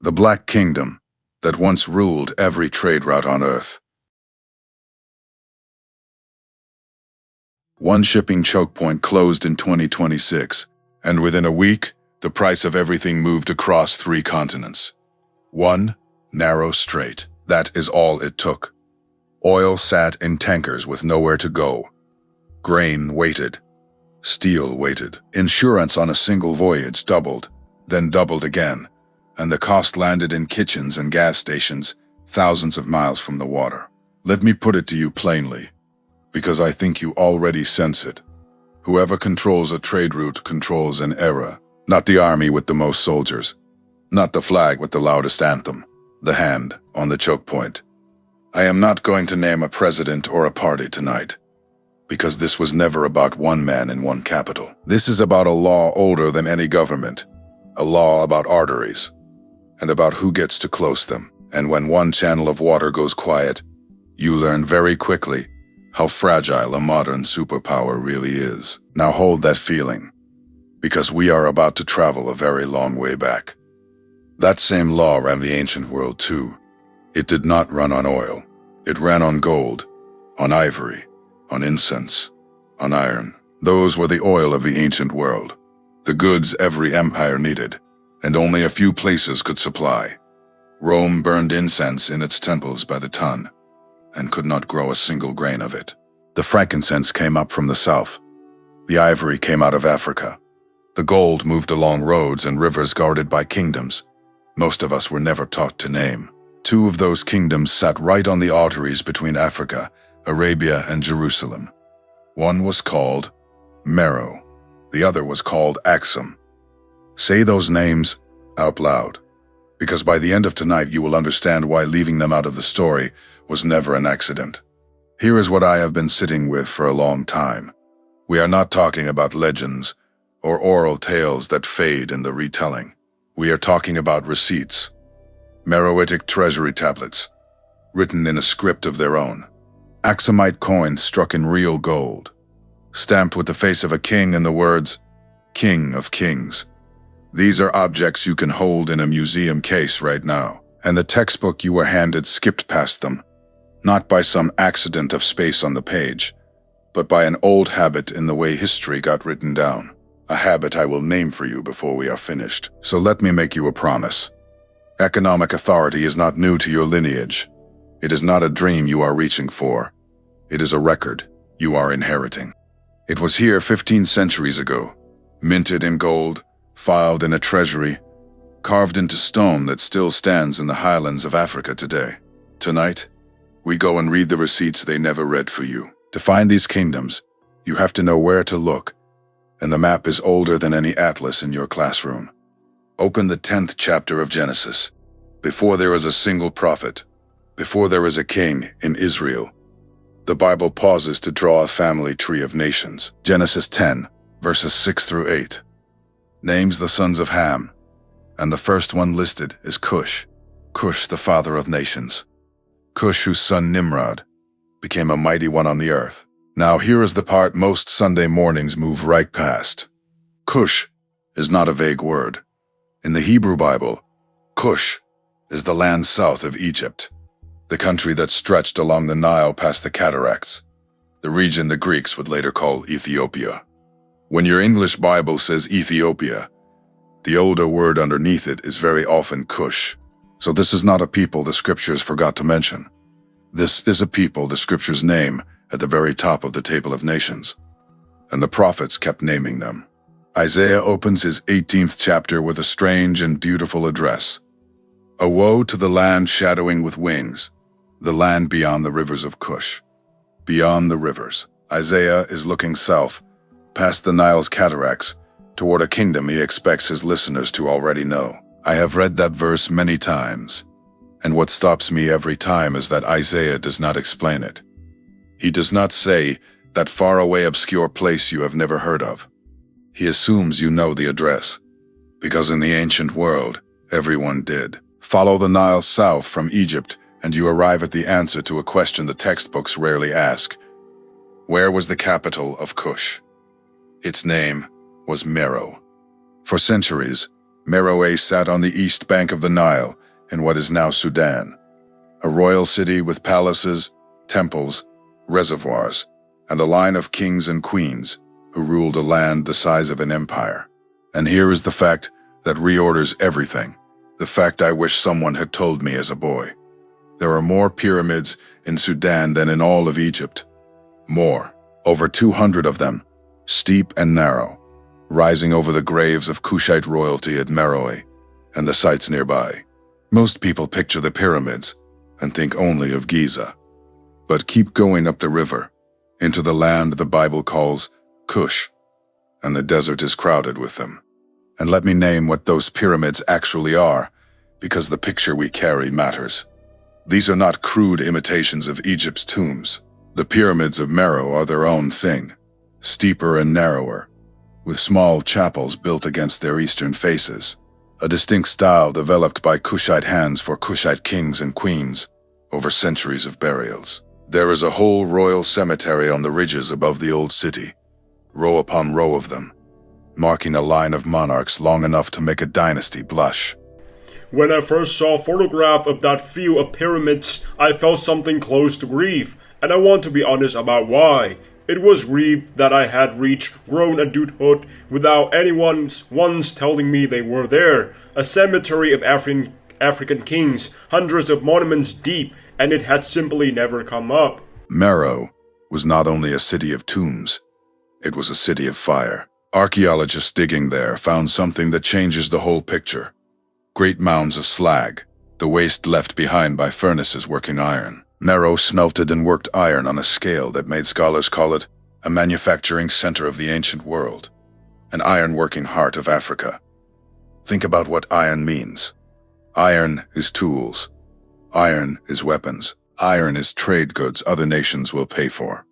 the Black Kingdom that once ruled every trade route on Earth. One shipping choke point closed in 2026, and within a week, the price of everything moved across 3 continents. One narrow strait. That is all it took. Oil sat in tankers with nowhere to go. Grain waited. Steel waited. Insurance on a single voyage doubled, then doubled again, and the cost landed in kitchens and gas stations thousands of miles from the water. Let me put it to you plainly, because I think you already sense it. Whoever controls a trade route controls an era, not the army with the most soldiers, not the flag with the loudest anthem, the hand on the choke point. I am not going to name a president or a party tonight, because this was never about one man in one capital. This is about a law older than any government, a law about arteries, and about who gets to close them. And when one channel of water goes quiet, you learn very quickly how fragile a modern superpower really is. Now hold that feeling, because we are about to travel a very long way back. That same law ran the ancient world too. It did not run on oil. It ran on gold, on ivory, on incense, on iron. Those were the oil of the ancient world, the goods every empire needed, and only a few places could supply. Rome burned incense in its temples by the ton, and could not grow a single grain of it. The frankincense came up from the south. The ivory came out of Africa. The gold moved along roads and rivers guarded by kingdoms most of us were never taught to name. 2 of those kingdoms sat right on the arteries between Africa, Arabia, and Jerusalem. One was called Meroe. The other was called Axum. Say those names out loud, because by the end of tonight you will understand why leaving them out of the story was never an accident. Here is what I have been sitting with for a long time. We are not talking about legends or oral tales that fade in the retelling. We are talking about receipts, Meroitic treasury tablets, written in a script of their own. Axumite coins struck in real gold, stamped with the face of a king and the words, King of Kings. These are objects you can hold in a museum case right now, and the textbook you were handed skipped past them, not by some accident of space on the page, but by an old habit in the way history got written down. A habit I will name for you before we are finished. So let me make you a promise. Economic authority is not new to your lineage. It is not a dream you are reaching for. It is a record you are inheriting. It was here 15 centuries ago, minted in gold, filed in a treasury, carved into stone that still stands in the highlands of Africa today. Tonight, we go and read the receipts they never read for you. To find these kingdoms, you have to know where to look, and the map is older than any atlas in your classroom. Open the 10th chapter of Genesis. Before there is a single prophet, before there is a king in Israel, the Bible pauses to draw a family tree of nations. Genesis 10, verses 6 through 8. Names the sons of Ham, and the first one listed is Cush. Cush, the father of nations. Cush, whose son Nimrod became a mighty one on the earth. Now here is the part most Sunday mornings move right past. Cush is not a vague word. In the Hebrew Bible, Cush is the land south of Egypt, the country that stretched along the Nile past the cataracts, the region the Greeks would later call Ethiopia. When your English Bible says Ethiopia, the older word underneath it is very often Cush. So this is not a people the scriptures forgot to mention. This is a people the scriptures name at the very top of the table of nations, and the prophets kept naming them. Isaiah opens his 18th chapter with a strange and beautiful address. A woe to the land shadowing with wings, the land beyond the rivers of Cush. Beyond the rivers, Isaiah is looking south, past the Nile's cataracts, toward a kingdom he expects his listeners to already know. I have read that verse many times, and what stops me every time is that Isaiah does not explain it. He does not say that faraway obscure place you have never heard of. He assumes you know the address, because in the ancient world, everyone did. Follow the Nile south from Egypt, and you arrive at the answer to a question the textbooks rarely ask. Where was the capital of Cush? Its name was Meroe. For centuries, Meroe sat on the east bank of the Nile in what is now Sudan, a royal city with palaces, temples, reservoirs, and a line of kings and queens who ruled a land the size of an empire. And here is the fact that reorders everything, the fact I wish someone had told me as a boy. There are more pyramids in Sudan than in all of Egypt. More, over 200 of them, steep and narrow, rising over the graves of Kushite royalty at Meroe and the sites nearby. Most people picture the pyramids and think only of Giza. But keep going up the river, into the land the Bible calls Cush, and the desert is crowded with them. And let me name what those pyramids actually are, because the picture we carry matters. These are not crude imitations of Egypt's tombs. The pyramids of Meroe are their own thing, steeper and narrower, with small chapels built against their eastern faces, a distinct style developed by Kushite hands for Kushite kings and queens over centuries of burials. There is a whole royal cemetery on the ridges above the old city, row upon row of them, marking a line of monarchs long enough to make a dynasty blush. When I first saw a photograph of that field of pyramids, I felt something close to grief, and I want to be honest about why. It was grief that I had reached grown adulthood without anyone once telling me they were there. A cemetery of African kings, hundreds of monuments deep, and it had simply never come up. Meroe was not only a city of tombs, it was a city of fire. Archaeologists digging there found something that changes the whole picture. Great mounds of slag, the waste left behind by furnaces working iron. Meroe smelted and worked iron on a scale that made scholars call it a manufacturing center of the ancient world, an iron-working heart of Africa. Think about what iron means. Iron is tools. Iron is weapons. Iron is trade goods other nations will pay for.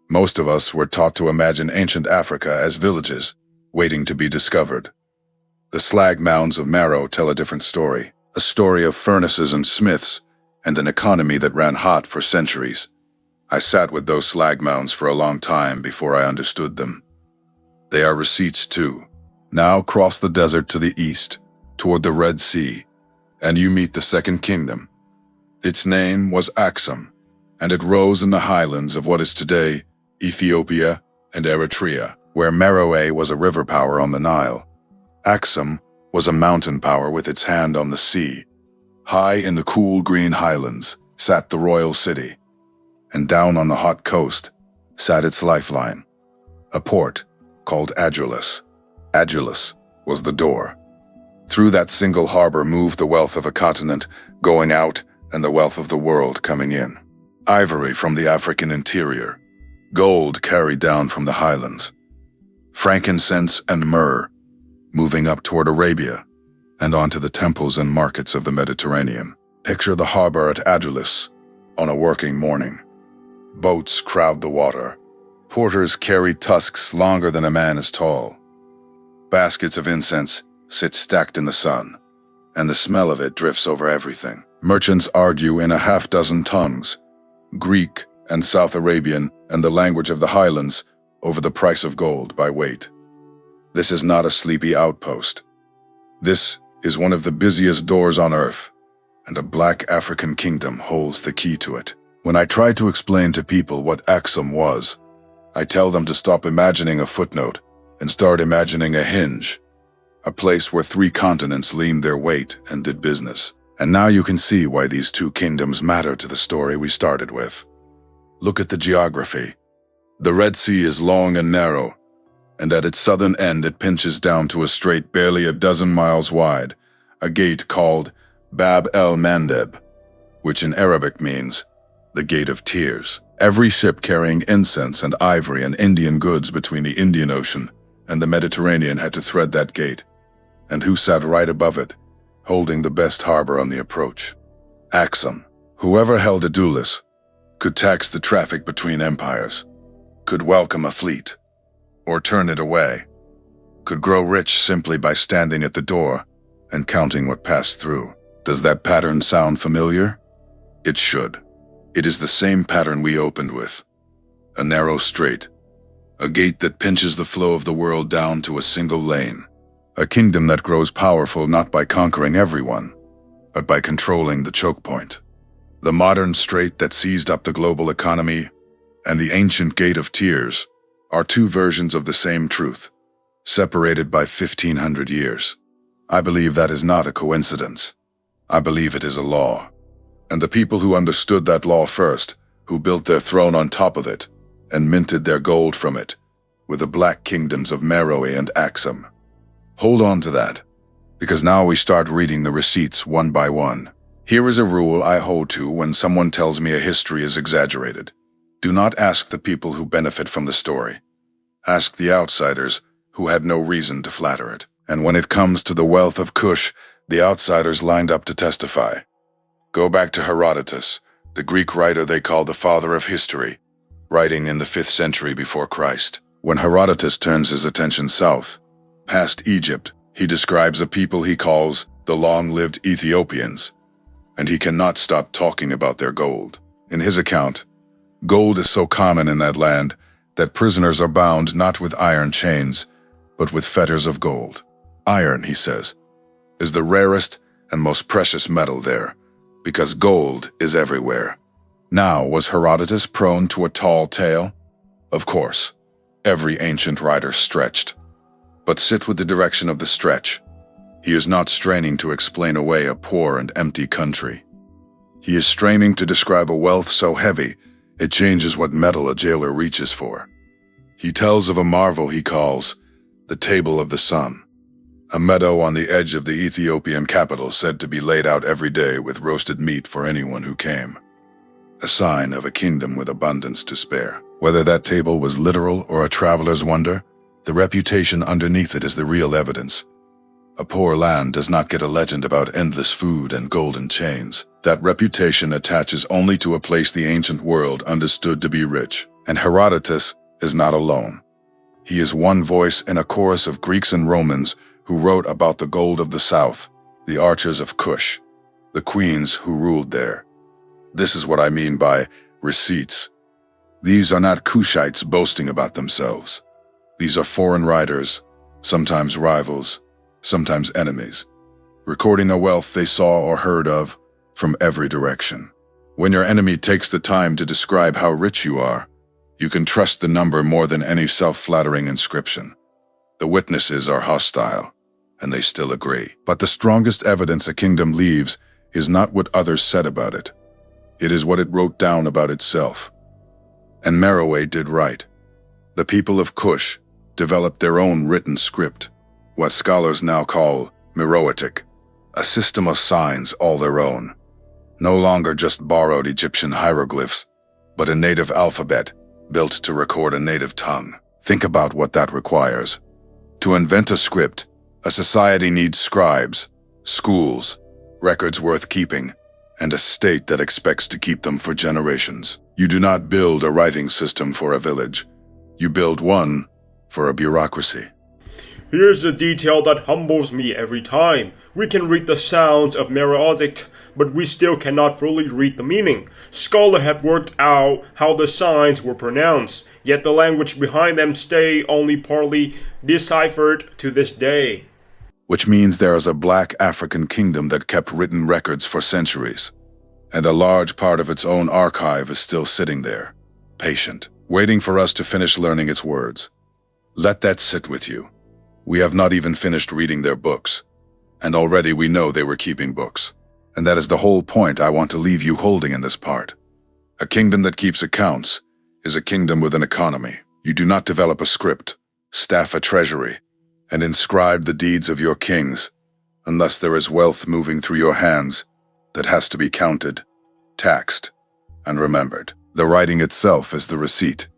Most of us were taught to imagine ancient Africa as villages, waiting to be discovered. The slag mounds of Meroe tell a different story, a story of furnaces and smiths, and an economy that ran hot for centuries. I sat with those slag mounds for a long time before I understood them. They are receipts too. Now cross the desert to the east, toward the Red Sea, and you meet the Second Kingdom. Its name was Aksum, and it rose in the highlands of what is today Ethiopia and Eritrea, where Meroe was a river power on the Nile. Aksum was a mountain power with its hand on the sea. High in the cool green highlands sat the royal city, and down on the hot coast sat its lifeline, a port called Adulis. Adulis was the door. Through that single harbor moved the wealth of a continent going out and the wealth of the world coming in. Ivory from the African interior, gold carried down from the highlands, frankincense and myrrh moving up toward Arabia and onto the temples and markets of the Mediterranean. Picture the harbor at Adulis on a working morning. Boats crowd the water. Porters carry tusks longer than a man is tall. Baskets of incense sit stacked in the sun, and the smell of it drifts over everything. Merchants argue in a half-dozen tongues, Greek and South Arabian and the language of the highlands, over the price of gold by weight. This is not a sleepy outpost. This is one of the busiest doors on earth, and a black African kingdom holds the key to it. When I try to explain to people what Aksum was, I tell them to stop imagining a footnote and start imagining a hinge, a place where 3 continents leaned their weight and did business. And now you can see why these 2 kingdoms matter to the story we started with. Look at the geography. The Red Sea is long and narrow, and at its southern end it pinches down to a strait barely a dozen miles wide, a gate called Bab el-Mandeb, which in Arabic means the Gate of Tears. Every ship carrying incense and ivory and Indian goods between the Indian Ocean and the Mediterranean had to thread that gate, and who sat right above it, holding the best harbor on the approach? Aksum. Whoever held Adulis could tax the traffic between empires, could welcome a fleet, or turn it away, could grow rich simply by standing at the door and counting what passed through. Does that pattern sound familiar? It should. It is the same pattern we opened with. A narrow strait, a gate that pinches the flow of the world down to a single lane. A kingdom that grows powerful not by conquering everyone, but by controlling the choke point. The modern strait that seized up the global economy and the ancient gate of tears are two versions of the same truth, separated by 1,500 years. I believe that is not a coincidence. I believe it is a law. And the people who understood that law first, who built their throne on top of it, and minted their gold from it, were the black kingdoms of Meroe and Axum. Hold on to that, because now we start reading the receipts one by one. Here is a rule I hold to when someone tells me a history is exaggerated. Do not ask the people who benefit from the story. Ask the outsiders who had no reason to flatter it. And when it comes to the wealth of Kush, the outsiders lined up to testify. Go back to Herodotus, the Greek writer they call the father of history, writing in the 5th century before Christ. When Herodotus turns his attention south, past Egypt, he describes a people he calls the long-lived Ethiopians, and he cannot stop talking about their gold. In his account, gold is so common in that land that prisoners are bound not with iron chains, but with fetters of gold. Iron, he says, is the rarest and most precious metal there, because gold is everywhere. Now, was Herodotus prone to a tall tale? Of course, every ancient writer stretched. But sit with the direction of the stretch. He is not straining to explain away a poor and empty country. He is straining to describe a wealth so heavy, it changes what metal a jailer reaches for. He tells of a marvel he calls the Table of the Sun, a meadow on the edge of the Ethiopian capital said to be laid out every day with roasted meat for anyone who came. A sign of a kingdom with abundance to spare. Whether that table was literal or a traveler's wonder, the reputation underneath it is the real evidence. A poor land does not get a legend about endless food and golden chains. That reputation attaches only to a place the ancient world understood to be rich. And Herodotus is not alone. He is one voice in a chorus of Greeks and Romans who wrote about the gold of the south, the archers of Kush, the queens who ruled there. This is what I mean by receipts. These are not Kushites boasting about themselves. These are foreign writers, sometimes rivals, sometimes enemies, recording the wealth they saw or heard of from every direction. When your enemy takes the time to describe how rich you are, you can trust the number more than any self-flattering inscription. The witnesses are hostile, and they still agree. But the strongest evidence a kingdom leaves is not what others said about it. It is what it wrote down about itself. And Meroe did right. The people of Kush developed their own written script, what scholars now call Meroitic, a system of signs all their own. No longer just borrowed Egyptian hieroglyphs, but a native alphabet built to record a native tongue. Think about what that requires. To invent a script, a society needs scribes, schools, records worth keeping, and a state that expects to keep them for generations. You do not build a writing system for a village. You build one for a bureaucracy. Here's a detail that humbles me every time. We can read the sounds of Meroitic, but we still cannot fully read the meaning. Scholars have worked out how the signs were pronounced, yet the language behind them stay only partly deciphered to this day. Which means there is a black African kingdom that kept written records for centuries, and a large part of its own archive is still sitting there, patient, waiting for us to finish learning its words. Let that sit with you. We have not even finished reading their books, and already we know they were keeping books. And that is the whole point I want to leave you holding in this part. A kingdom that keeps accounts is a kingdom with an economy. You do not develop a script, staff a treasury, and inscribe the deeds of your kings unless there is wealth moving through your hands that has to be counted, taxed, and remembered. The writing itself is the receipt.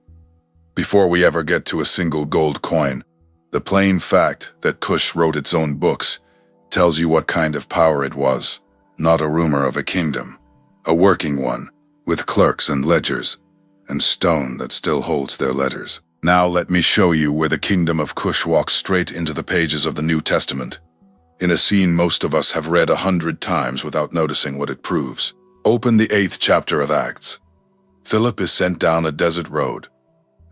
Before we ever get to a single gold coin, the plain fact that Kush wrote its own books tells you what kind of power it was. Not a rumor of a kingdom, a working one, with clerks and ledgers, and stone that still holds their letters. Now let me show you where the kingdom of Kush walks straight into the pages of the New Testament, in a scene most of us have read 100 times without noticing what it proves. Open the 8th chapter of Acts. Philip is sent down a desert road,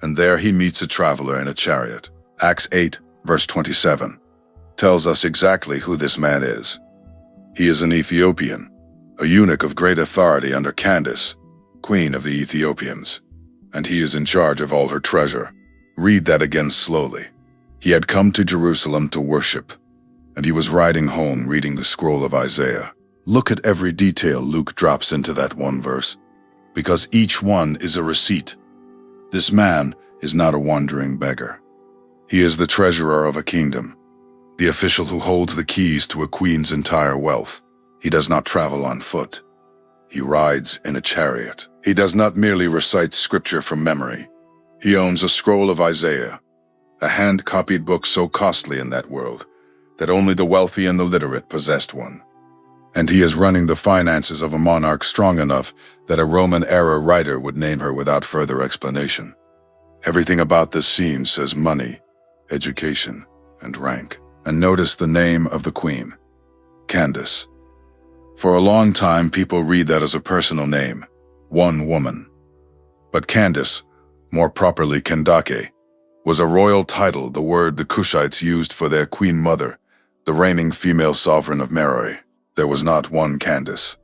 and there he meets a traveler in a chariot. Acts 8, verse 27. tells us exactly who this man is. He is an Ethiopian, a eunuch of great authority under Candace, queen of the Ethiopians, and he is in charge of all her treasure. Read that again slowly. He had come to Jerusalem to worship, and he was riding home reading the scroll of Isaiah. Look at every detail Luke drops into that one verse, because each one is a receipt. This man is not a wandering beggar. He is the treasurer of a kingdom, the official who holds the keys to a queen's entire wealth. He does not travel on foot. He rides in a chariot. He does not merely recite scripture from memory. He owns a scroll of Isaiah, a hand-copied book so costly in that world that only the wealthy and the literate possessed one. And he is running the finances of a monarch strong enough that a Roman-era writer would name her without further explanation. Everything about this scene says money, education, and rank. And notice the name of the queen, Candace. For a long time, people read that as a personal name, one woman. But Candace, more properly Kandake, was a royal title, the word the Cushites used for their queen mother, the reigning female sovereign of Meroe. There was not one Candace.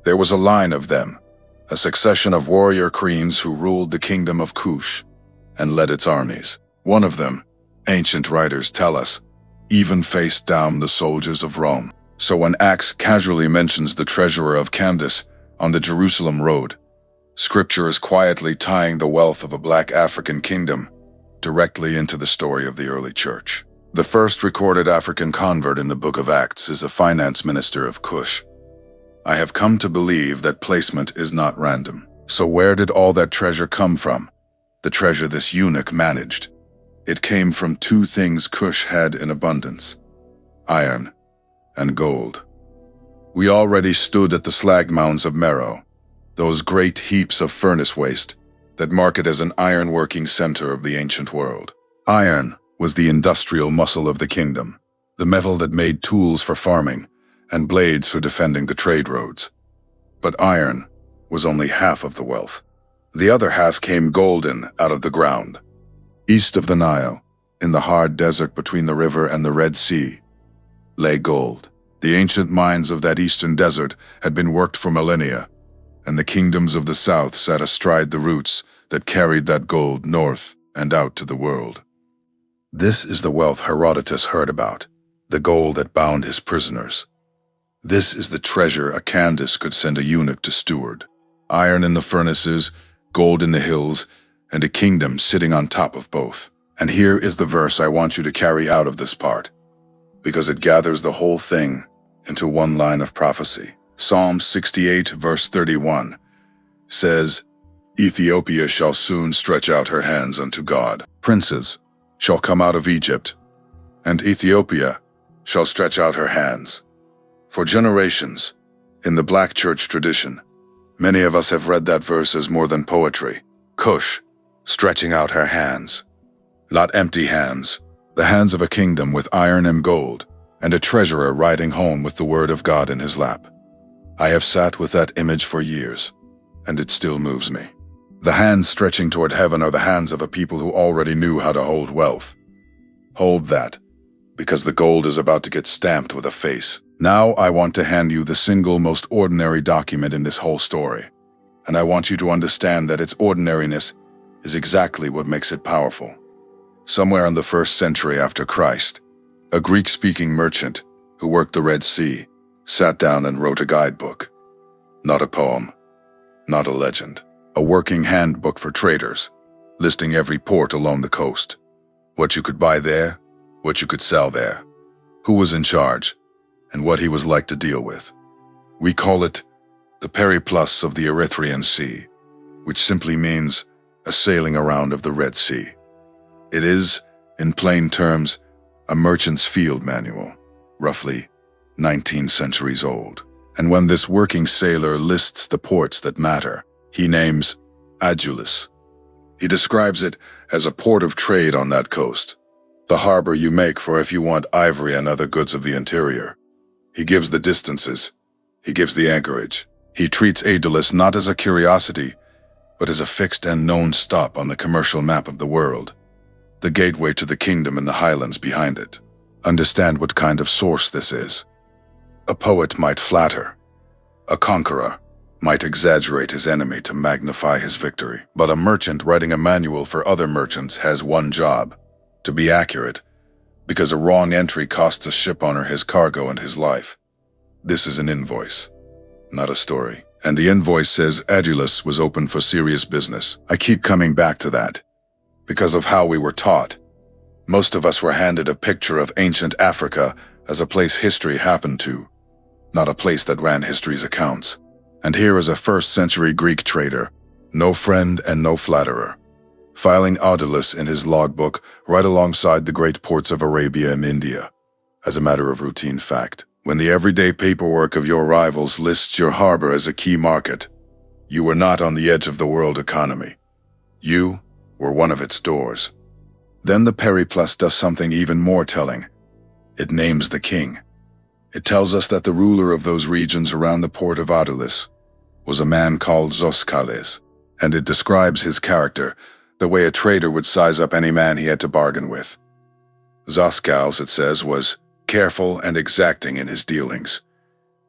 There was a line of them, a succession of warrior queens who ruled the kingdom of Cush and led its armies. One of them, ancient writers tell us, even faced down the soldiers of Rome. So when Acts casually mentions the treasurer of Candace on the Jerusalem road, Scripture is quietly tying the wealth of a black African kingdom directly into the story of the early church. The first recorded African convert in the book of Acts is a finance minister of Cush. I have come to believe that placement is not random. So where did all that treasure come from? The treasure this eunuch managed. It came from two things Cush had in abundance: iron and gold. We already stood at the slag mounds of Meroe, those great heaps of furnace waste that mark it as an iron-working center of the ancient world. Iron was the industrial muscle of the kingdom, the metal that made tools for farming and blades for defending the trade roads. But iron was only half of the wealth. The other half came golden out of the ground. East of the Nile, in the hard desert between the river and the Red Sea, lay gold. The ancient mines of that eastern desert had been worked for millennia, and the kingdoms of the south sat astride the roots that carried that gold north and out to the world. This is the wealth Herodotus heard about, the gold that bound his prisoners. This is the treasure a Candace could send a eunuch to steward. Iron in the furnaces, gold in the hills, and a kingdom sitting on top of both. And here is the verse I want you to carry out of this part, because it gathers the whole thing into one line of prophecy. Psalm 68, verse 31, says, Ethiopia shall soon stretch out her hands unto God. Princes shall come out of Egypt, and Ethiopia shall stretch out her hands. For generations, in the black church tradition, many of us have read that verse as more than poetry. Cush, stretching out her hands. Not empty hands, the hands of a kingdom with iron and gold, and a treasurer riding home with the word of God in his lap. I have sat with that image for years, and it still moves me. The hands stretching toward heaven are the hands of a people who already knew how to hold wealth. Hold that, because the gold is about to get stamped with a face. Now I want to hand you the single most ordinary document in this whole story, and I want you to understand that its ordinariness is exactly what makes it powerful. Somewhere in the 1st century after Christ, a Greek-speaking merchant who worked the Red Sea sat down and wrote a guidebook. Not a poem, not a legend. A working handbook for traders, listing every port along the coast. What you could buy there, what you could sell there, who was in charge, and what he was like to deal with. We call it the Periplus of the Erythraean Sea, which simply means a sailing around of the Red Sea. It is, in plain terms, a merchant's field manual, roughly 19 centuries old. And when this working sailor lists the ports that matter, he names Adulis. He describes it as a port of trade on that coast, the harbor you make for if you want ivory and other goods of the interior. He gives the distances. He gives the anchorage. He treats Adulis not as a curiosity, but as a fixed and known stop on the commercial map of the world, the gateway to the kingdom and the highlands behind it. Understand what kind of source this is. A poet might flatter. A conqueror might exaggerate his enemy to magnify his victory. But a merchant writing a manual for other merchants has one job: to be accurate, because a wrong entry costs a shipowner his cargo and his life. This is an invoice, not a story. And the invoice says Adulis was open for serious business. I keep coming back to that, because of how we were taught. Most of us were handed a picture of ancient Africa as a place history happened to, not a place that ran history's accounts. And here is a first-century Greek trader, no friend and no flatterer, filing Adulis in his logbook right alongside the great ports of Arabia and India, as a matter of routine fact. When the everyday paperwork of your rivals lists your harbor as a key market, you were not on the edge of the world economy. You were one of its doors. Then the Periplus does something even more telling. It names the king. It tells us that the ruler of those regions around the port of Adulis was a man called Zoskales, and it describes his character the way a trader would size up any man he had to bargain with. Zoskales, it says, was careful and exacting in his dealings,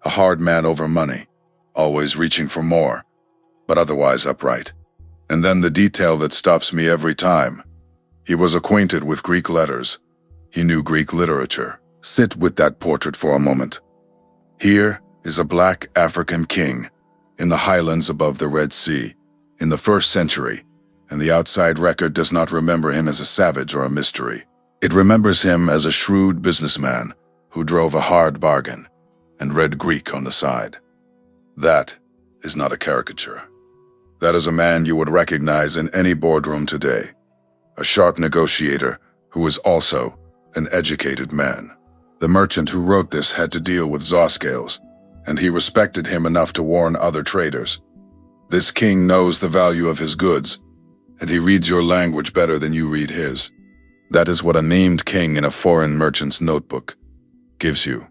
a hard man over money, always reaching for more, but otherwise upright. And then the detail that stops me every time: he was acquainted with Greek letters. He knew Greek literature. Sit with that portrait for a moment. Here is a black African king in the highlands above the Red Sea in the 1st century, and the outside record does not remember him as a savage or a mystery. It remembers him as a shrewd businessman who drove a hard bargain and read Greek on the side. That is not a caricature. That is a man you would recognize in any boardroom today, a sharp negotiator who is also an educated man. The merchant who wrote this had to deal with Zoskales, and he respected him enough to warn other traders. This king knows the value of his goods, and he reads your language better than you read his. That is what a named king in a foreign merchant's notebook gives you.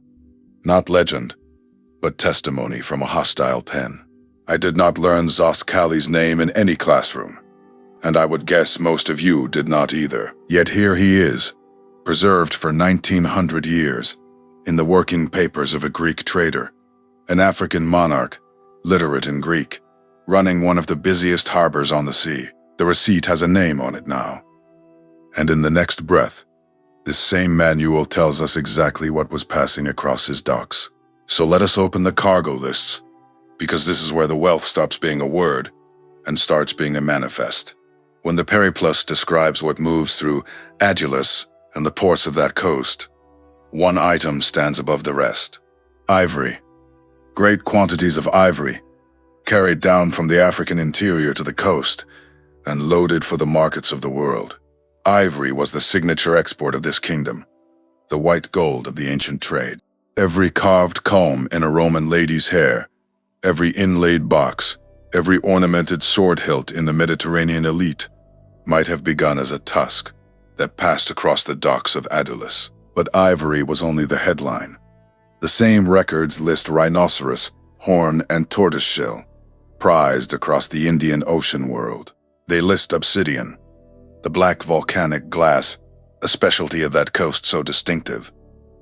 Not legend, but testimony from a hostile pen. I did not learn Zoskales' name in any classroom, and I would guess most of you did not either. Yet here he is, preserved for 1900 years, in the working papers of a Greek trader, an African monarch, literate in Greek, running one of the busiest harbors on the sea. The receipt has a name on it now. And in the next breath, this same manual tells us exactly what was passing across his docks. So let us open the cargo lists, because this is where the wealth stops being a word and starts being a manifest. When the Periplus describes what moves through Adulis and the ports of that coast, one item stands above the rest: ivory. Great quantities of ivory, carried down from the African interior to the coast and loaded for the markets of the world. Ivory was the signature export of this kingdom, the white gold of the ancient trade. Every carved comb in a Roman lady's hair, every inlaid box, every ornamented sword hilt in the Mediterranean elite might have begun as a tusk that passed across the docks of Adulis. But ivory was only the headline. The same records list rhinoceros, horn, and tortoiseshell, prized across the Indian Ocean world. They list obsidian, the black volcanic glass, a specialty of that coast so distinctive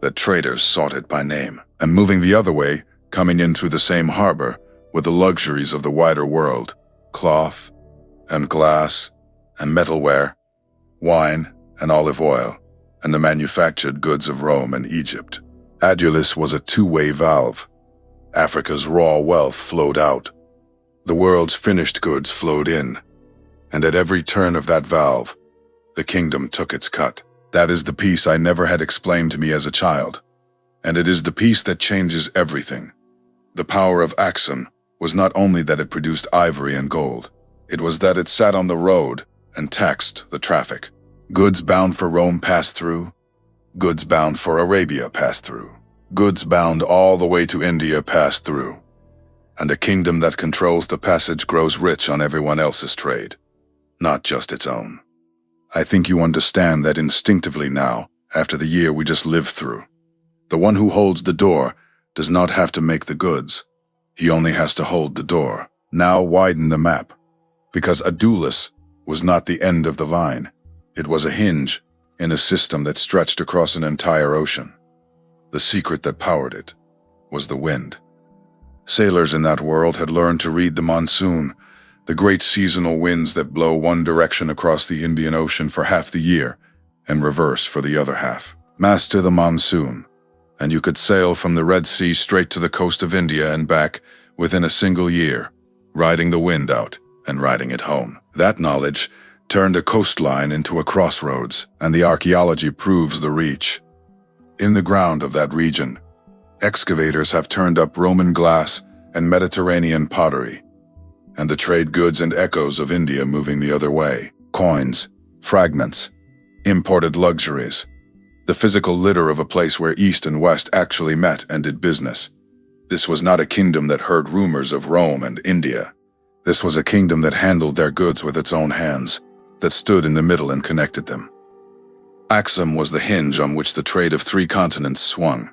that traders sought it by name. And moving the other way, coming in through the same harbor, were the luxuries of the wider world: cloth and glass and metalware, wine and olive oil, and the manufactured goods of Rome and Egypt. Adulis was a two-way valve. Africa's raw wealth flowed out. The world's finished goods flowed in. And at every turn of that valve, the kingdom took its cut. That is the piece I never had explained to me as a child. And it is the piece that changes everything. The power of Axum was not only that it produced ivory and gold. It was that it sat on the road and taxed the traffic. Goods bound for Rome passed through. Goods bound for Arabia passed through. Goods bound all the way to India passed through. And a kingdom that controls the passage grows rich on everyone else's trade, not just its own. I think you understand that instinctively now, after the year we just lived through. The one who holds the door does not have to make the goods. He only has to hold the door. Now widen the map, because Adulis was not the end of the line. It was a hinge in a system that stretched across an entire ocean. The secret that powered it was the wind. Sailors in that world had learned to read the monsoon, the great seasonal winds that blow one direction across the Indian Ocean for half the year and reverse for the other half. Master the monsoon, and you could sail from the Red Sea straight to the coast of India and back within a single year, riding the wind out and riding it home. That knowledge turned a coastline into a crossroads, and the archaeology proves the reach. In the ground of that region, excavators have turned up Roman glass and Mediterranean pottery, and the trade goods and echoes of India moving the other way. Coins, fragments, imported luxuries, the physical litter of a place where East and West actually met and did business. This was not a kingdom that heard rumors of Rome and India. This was a kingdom that handled their goods with its own hands, that stood in the middle and connected them. Axum was the hinge on which the trade of 3 continents swung.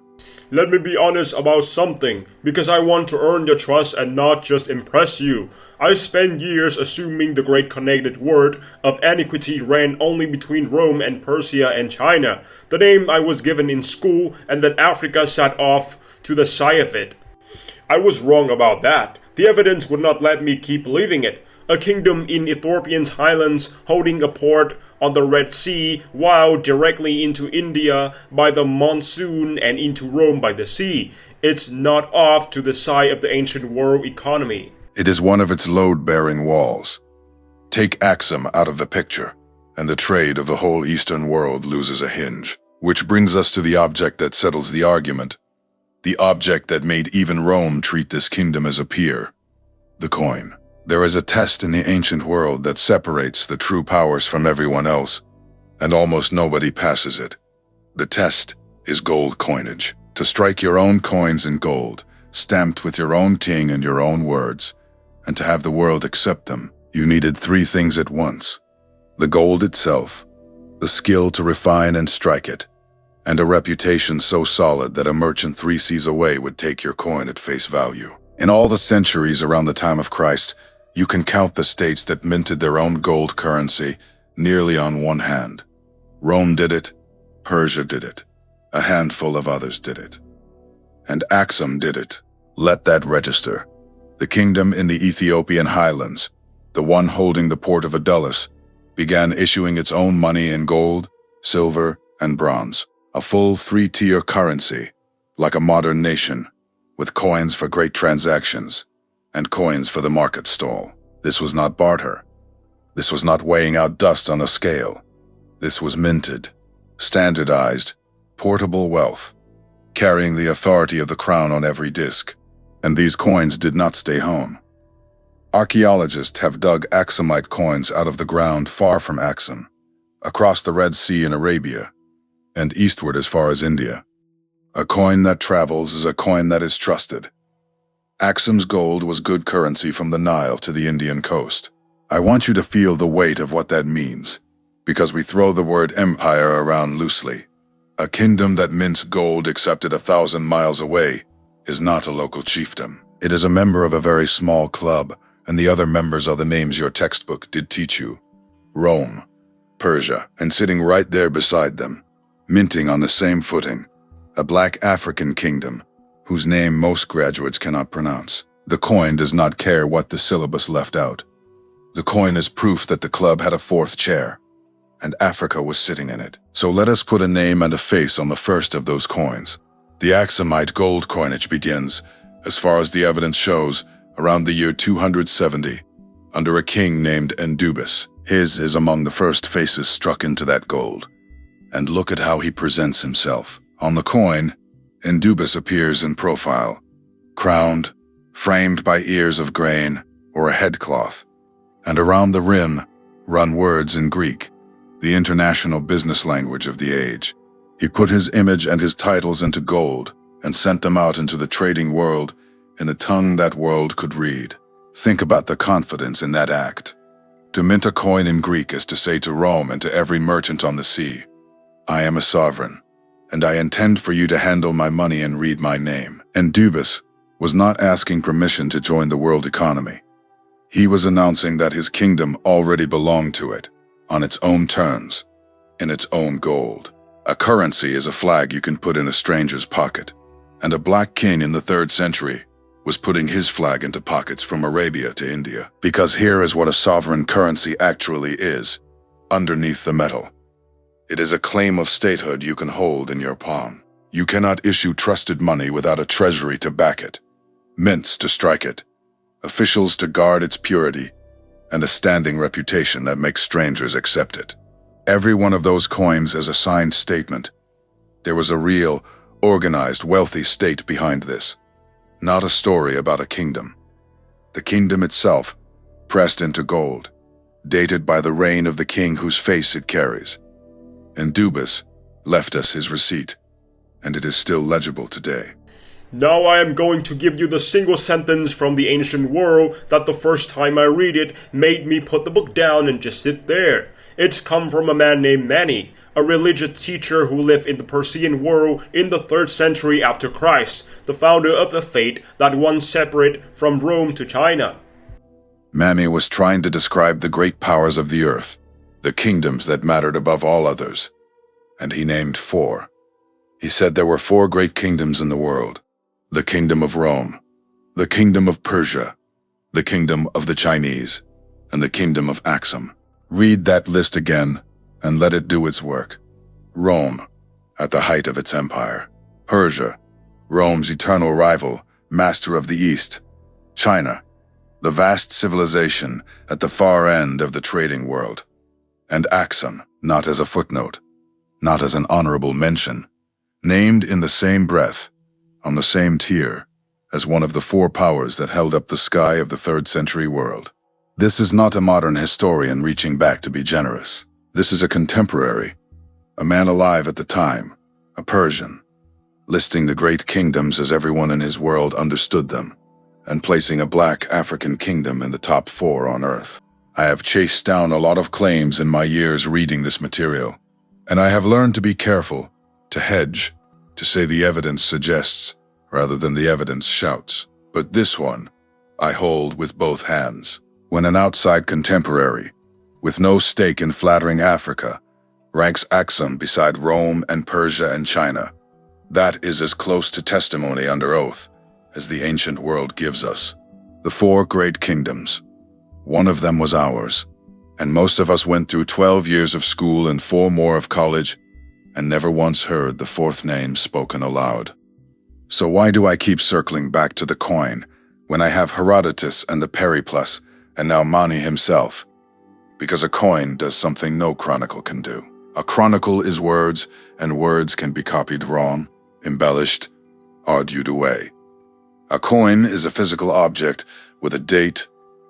Let me be honest about something, because I want to earn your trust and not just impress you. I spent years assuming the great connected word of antiquity ran only between Rome and Persia and China, the name I was given in school, and that Africa sat off to the side of it. I was wrong about that. The evidence would not let me keep believing it. A kingdom in Ethiopian's highlands holding a port on the Red Sea, while directly into India by the monsoon and into Rome by the sea. It's not off to the side of the ancient world economy. It is one of its load-bearing walls. Take Axum out of the picture, and the trade of the whole Eastern world loses a hinge. Which brings us to the object that settles the argument. The object that made even Rome treat this kingdom as a peer. The coin. There is a test in the ancient world that separates the true powers from everyone else, and almost nobody passes it. The test is gold coinage. To strike your own coins in gold, stamped with your own king and your own words, and to have the world accept them, you needed 3 things at once: the gold itself, the skill to refine and strike it, and a reputation so solid that a merchant 3 seas away would take your coin at face value. In all the centuries around the time of Christ, you can count the states that minted their own gold currency nearly on one hand. Rome did it, Persia did it, a handful of others did it. And Axum did it. Let that register. The kingdom in the Ethiopian highlands, the one holding the port of Adulis, began issuing its own money in gold, silver, and bronze, a full 3-tier currency, like a modern nation, with coins for great transactions and coins for the market stall. This was not barter. This was not weighing out dust on a scale. This was minted, standardized, portable wealth, carrying the authority of the crown on every disc. And these coins did not stay home. Archaeologists have dug Axumite coins out of the ground far from Axum, across the Red Sea in Arabia, and eastward as far as India. A coin that travels is a coin that is trusted. Axum's gold was good currency from the Nile to the Indian coast. I want you to feel the weight of what that means, because we throw the word empire around loosely. A kingdom that mints gold accepted 1,000 miles away is not a local chiefdom. It is a member of a very small club, and the other members are the names your textbook did teach you. Rome, Persia, and sitting right there beside them, minting on the same footing, a black African kingdom whose name most graduates cannot pronounce. The coin does not care what the syllabus left out. The coin is proof that the club had a 4th chair, and Africa was sitting in it. So let us put a name and a face on the first of those coins. The Axumite gold coinage begins, as far as the evidence shows, around the year 270, under a king named Endubis. His is among the first faces struck into that gold. And look at how he presents himself. On the coin, Endubis appears in profile, crowned, framed by ears of grain or a headcloth, and around the rim run words in Greek, the international business language of the age. He put his image and his titles into gold and sent them out into the trading world in the tongue that world could read. Think about the confidence in that act. To mint a coin in Greek is to say to Rome and to every merchant on the sea, I am a sovereign, and I intend for you to handle my money and read my name. Endubis was not asking permission to join the world economy. He was announcing that his kingdom already belonged to it, on its own terms. in its own gold. A currency is a flag you can put in a stranger's pocket, and a black king in the 3rd century was putting his flag into pockets from Arabia to India. Because here is what a sovereign currency actually is, underneath the metal. It is a claim of statehood you can hold in your palm. You cannot issue trusted money without a treasury to back it, mints to strike it, officials to guard its purity, and a standing reputation that makes strangers accept it. Every one of those coins is a signed statement. There was a real, organized, wealthy state behind this, not a story about a kingdom. The kingdom itself, pressed into gold, dated by the reign of the king whose face it carries. And Dubus left us his receipt, and it is still legible today. Now I am going to give you the single sentence from the ancient world that the first time I read it made me put the book down and just sit there. It's come from a man named Mani, a religious teacher who lived in the Persian world in the 3rd century after Christ, the founder of the faith that once separated from Rome to China. Mani was trying to describe the great powers of the earth, the kingdoms that mattered above all others, and he named 4. He said there were 4 great kingdoms in the world: the kingdom of Rome, the kingdom of Persia, the kingdom of the Chinese, and the kingdom of Axum. Read that list again and let it do its work. Rome, at the height of its empire. Persia, Rome's eternal rival, master of the East. China, the vast civilization at the far end of the trading world. And Axum, not as a footnote, not as an honorable mention, named in the same breath, on the same tier, as one of the 4 powers that held up the sky of the 3rd century world. This is not a modern historian reaching back to be generous. This is a contemporary, a man alive at the time, a Persian, listing the great kingdoms as everyone in his world understood them, and placing a black African kingdom in the top 4 on earth. I have chased down a lot of claims in my years reading this material, and I have learned to be careful, to hedge, to say the evidence suggests rather than the evidence shouts. But this one, I hold with both hands. When an outside contemporary, with no stake in flattering Africa, ranks Axum beside Rome and Persia and China, that is as close to testimony under oath as the ancient world gives us. The 4 great kingdoms. One of them was ours, and most of us went through 12 years of school and 4 more of college, and never once heard the 4th name spoken aloud. So why do I keep circling back to the coin when I have Herodotus and the Periplus, and now Mani himself? Because a coin does something no chronicle can do. A chronicle is words, and words can be copied wrong, embellished, argued away. A coin is a physical object with a date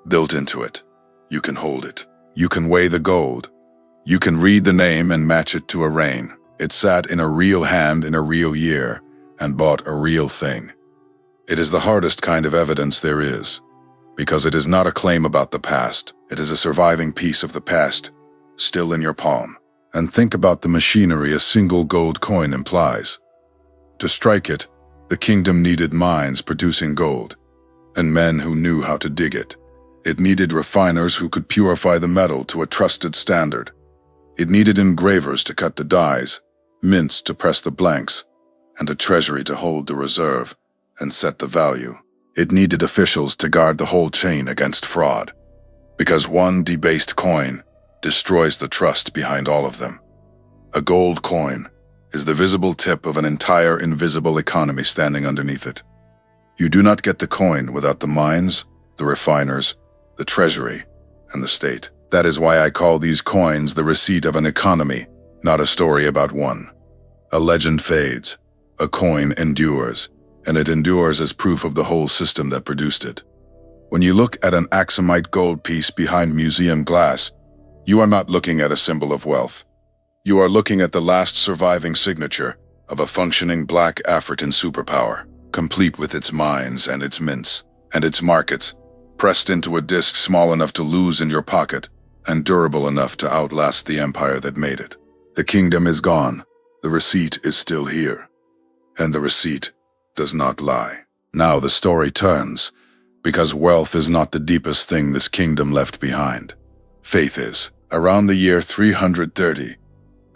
built into it. You can hold it. You can weigh the gold. You can read the name and match it to a reign. It sat in a real hand in a real year and bought a real thing. It is the hardest kind of evidence there is, because it is not a claim about the past. It is a surviving piece of the past, still in your palm. And think about the machinery a single gold coin implies. To strike it, the kingdom needed mines producing gold, and men who knew how to dig it. It needed refiners who could purify the metal to a trusted standard. It needed engravers to cut the dies, mints to press the blanks, and a treasury to hold the reserve and set the value. It needed officials to guard the whole chain against fraud, because one debased coin destroys the trust behind all of them. A gold coin is the visible tip of an entire invisible economy standing underneath it. You do not get the coin without the mines, the refiners, the treasury, and the state. That is why I call these coins the receipt of an economy, not a story about one. A legend fades, a coin endures, and it endures as proof of the whole system that produced it. When you look at an Axumite gold piece behind museum glass, you are not looking at a symbol of wealth. You are looking at the last surviving signature of a functioning black African superpower, complete with its mines and its mints and its markets, pressed into a disc small enough to lose in your pocket and durable enough to outlast the empire that made it. The kingdom is gone. The receipt is still here. And the receipt does not lie. Now the story turns, because wealth is not the deepest thing this kingdom left behind. Faith is. Around the year 330,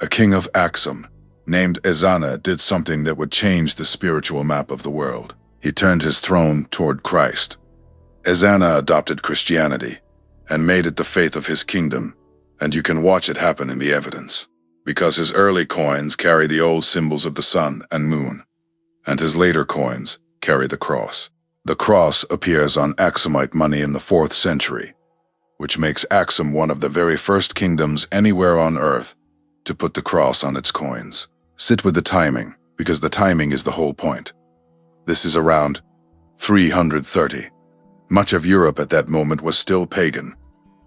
A king of Axum, named Ezana, did something that would change the spiritual map of the world. He turned his throne toward Christ. Ezana adopted Christianity and made it the faith of his kingdom, and you can watch it happen in the evidence, because his early coins carry the old symbols of the sun and moon, and his later coins carry the cross. The cross appears on Axumite money in the 4th century, which makes Axum one of the very first kingdoms anywhere on earth to put the cross on its coins. Sit with the timing, because the timing is the whole point. This is around 330. Much of Europe at that moment was still pagan.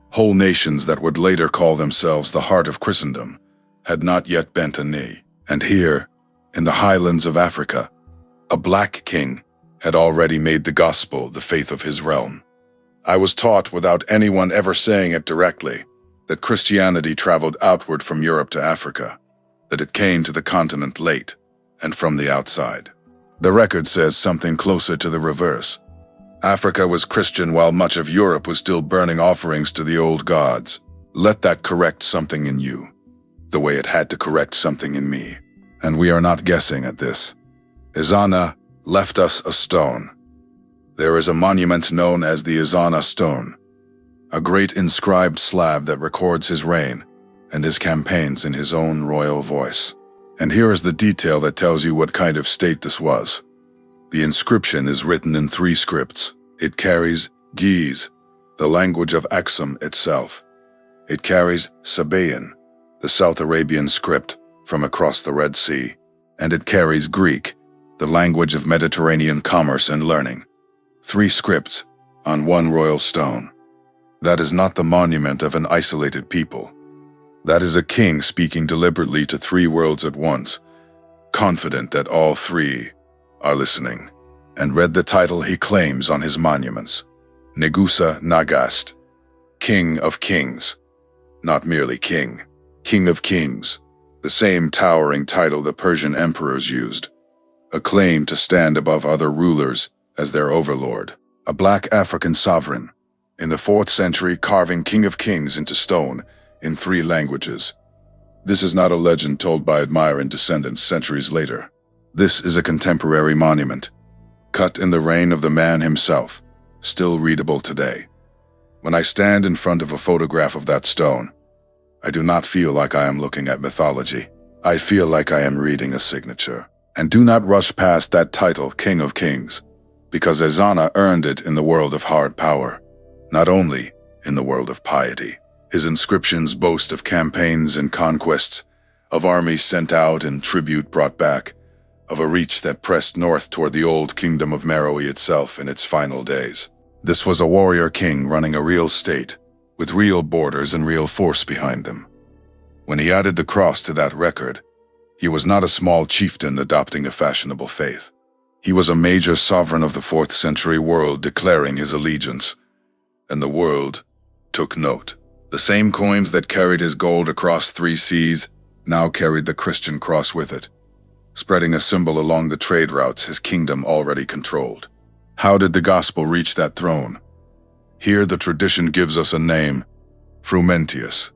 Whole nations that would later call themselves the heart of Christendom had not yet bent a knee. And here, in the highlands of Africa, a black king had already made the gospel the faith of his realm. I was taught, without anyone ever saying it directly, that Christianity traveled outward from Europe to Africa, that it came to the continent late and from the outside. The record says something closer to the reverse. Africa was Christian while much of Europe was still burning offerings to the old gods. Let that correct something in you, the way it had to correct something in me. And we are not guessing at this. Ezana left us a stone. There is a monument known as the Ezana Stone, a great inscribed slab that records his reign and his campaigns in his own royal voice. And here is the detail that tells you what kind of state this was. The inscription is written in 3 scripts. It carries Ge'ez, the language of Axum itself. It carries Sabaean, the South Arabian script from across the Red Sea. And it carries Greek, the language of Mediterranean commerce and learning. 3 scripts on 1 royal stone. That is not the monument of an isolated people. That is a king speaking deliberately to 3 worlds at once, confident that all 3 are listening. And read the title he claims on his monuments: Negusa Nagast, King of Kings. Not merely king, King of Kings, the same towering title the Persian emperors used, a claim to stand above other rulers as their overlord. A black African sovereign, in the 4th century, carving King of Kings into stone in 3 languages. This is not a legend told by admiring descendants centuries later. This is a contemporary monument, cut in the reign of the man himself, still readable today. When I stand in front of a photograph of that stone, I do not feel like I am looking at mythology. I feel like I am reading a signature. And do not rush past that title, King of Kings, because Ezana earned it in the world of hard power, not only in the world of piety. His inscriptions boast of campaigns and conquests, of armies sent out and tribute brought back, of a reach that pressed north toward the old kingdom of Meroe itself in its final days. This was a warrior king running a real state, with real borders and real force behind them. When he added the cross to that record, he was not a small chieftain adopting a fashionable faith. He was a major sovereign of the 4th century world declaring his allegiance, and the world took note. The same coins that carried his gold across 3 seas now carried the Christian cross with it, spreading a symbol along the trade routes his kingdom already controlled. How did the gospel reach that throne? Here the tradition gives us a name, Frumentius.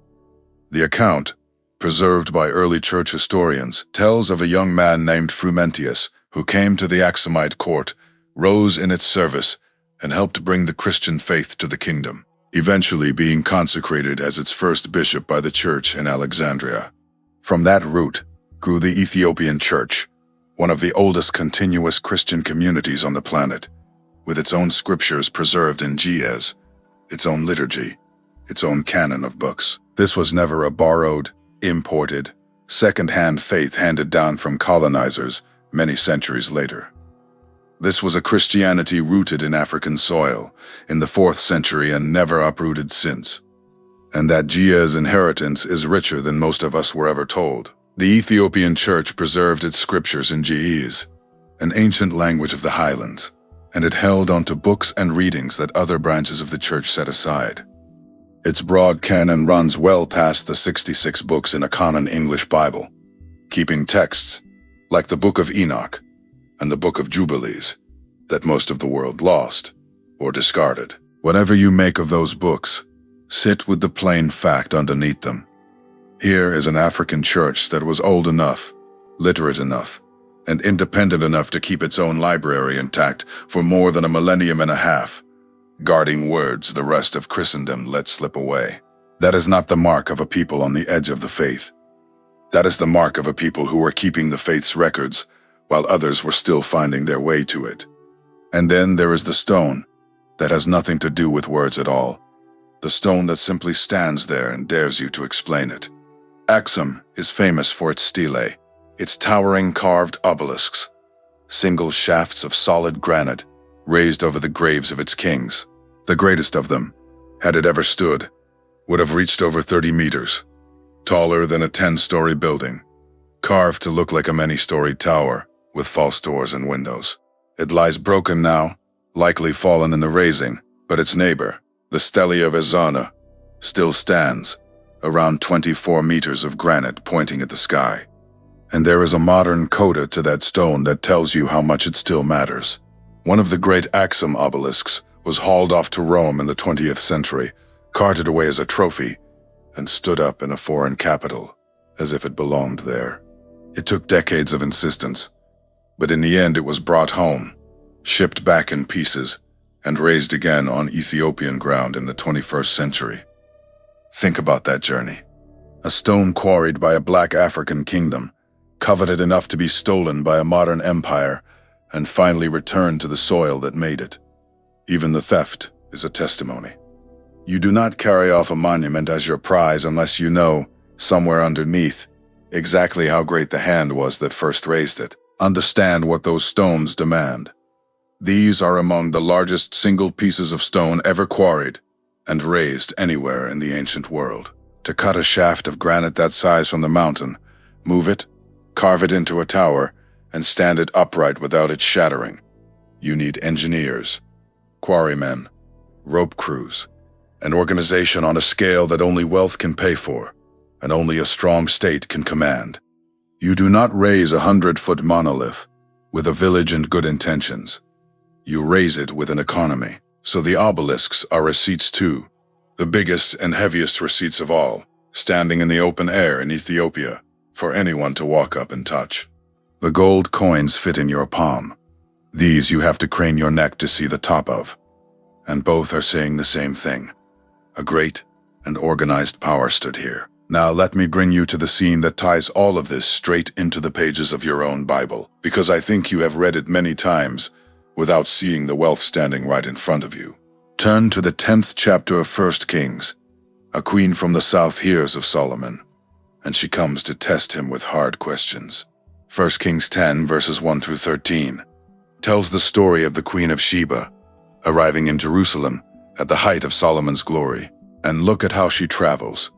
The account, preserved by early church historians, tells of a young man named Frumentius who came to the Axumite court, rose in its service, and helped bring the Christian faith to the kingdom, eventually being consecrated as its first bishop by the church in Alexandria. From that root grew the Ethiopian Church, one of the oldest continuous Christian communities on the planet, with its own scriptures preserved in Ge'ez, its own liturgy, its own canon of books. This was never a borrowed, imported, second-hand faith handed down from colonizers many centuries later. This was a Christianity rooted in African soil in the 4th century and never uprooted since. And that Ge'ez inheritance is richer than most of us were ever told. The Ethiopian Church preserved its scriptures in Ge'ez, an ancient language of the highlands, and it held onto books and readings that other branches of the church set aside. Its broad canon runs well past the 66 books in a common English Bible, keeping texts like the Book of Enoch and the Book of Jubilees that most of the world lost or discarded. Whatever you make of those books, sit with the plain fact underneath them. Here is an African church that was old enough, literate enough, and independent enough to keep its own library intact for more than a millennium and a half, guarding words the rest of Christendom let slip away. That is not the mark of a people on the edge of the faith. That is the mark of a people who were keeping the faith's records, while others were still finding their way to it. And then there is the stone that has nothing to do with words at all. The stone that simply stands there and dares you to explain it. Axum is famous for its stelae, its towering carved obelisks, single shafts of solid granite raised over the graves of its kings. The greatest of them, had it ever stood, would have reached over 30 meters, taller than a 10-story building, carved to look like a many-storied tower with false doors and windows. It lies broken now, likely fallen in the razing, but its neighbor, the Stele of Ezana, still stands, around 24 meters of granite pointing at the sky. And there is a modern coda to that stone that tells you how much it still matters. One of the great Axum obelisks was hauled off to Rome in the 20th century, carted away as a trophy, and stood up in a foreign capital, as if it belonged there. It took decades of insistence, but in the end it was brought home, shipped back in pieces, and raised again on Ethiopian ground in the 21st century. Think about that journey. A stone quarried by a black African kingdom, coveted enough to be stolen by a modern empire, and finally returned to the soil that made it. Even the theft is a testimony. You do not carry off a monument as your prize unless you know, somewhere underneath, exactly how great the hand was that first raised it. Understand what those stones demand. These are among the largest single pieces of stone ever quarried and raised anywhere in the ancient world. To cut a shaft of granite that size from the mountain, move it, carve it into a tower, and stand it upright without it shattering, you need engineers, quarrymen, rope crews, an organization on a scale that only wealth can pay for, and only a strong state can command. You do not raise a 100-foot monolith with a village and good intentions. You raise it with an economy. So the obelisks are receipts too, the biggest and heaviest receipts of all, standing in the open air in Ethiopia for anyone to walk up and touch. The gold coins fit in your palm. These you have to crane your neck to see the top of. And both are saying the same thing. A great and organized power stood here. Now let me bring you to the scene that ties all of this straight into the pages of your own Bible, because I think you have read it many times without seeing the wealth standing right in front of you. Turn to the 10th chapter of 1 Kings. A queen from the south hears of Solomon, and she comes to test him with hard questions. 1 Kings 10 verses 1 through 13 tells the story of the Queen of Sheba arriving in Jerusalem at the height of Solomon's glory. And look at how she travels.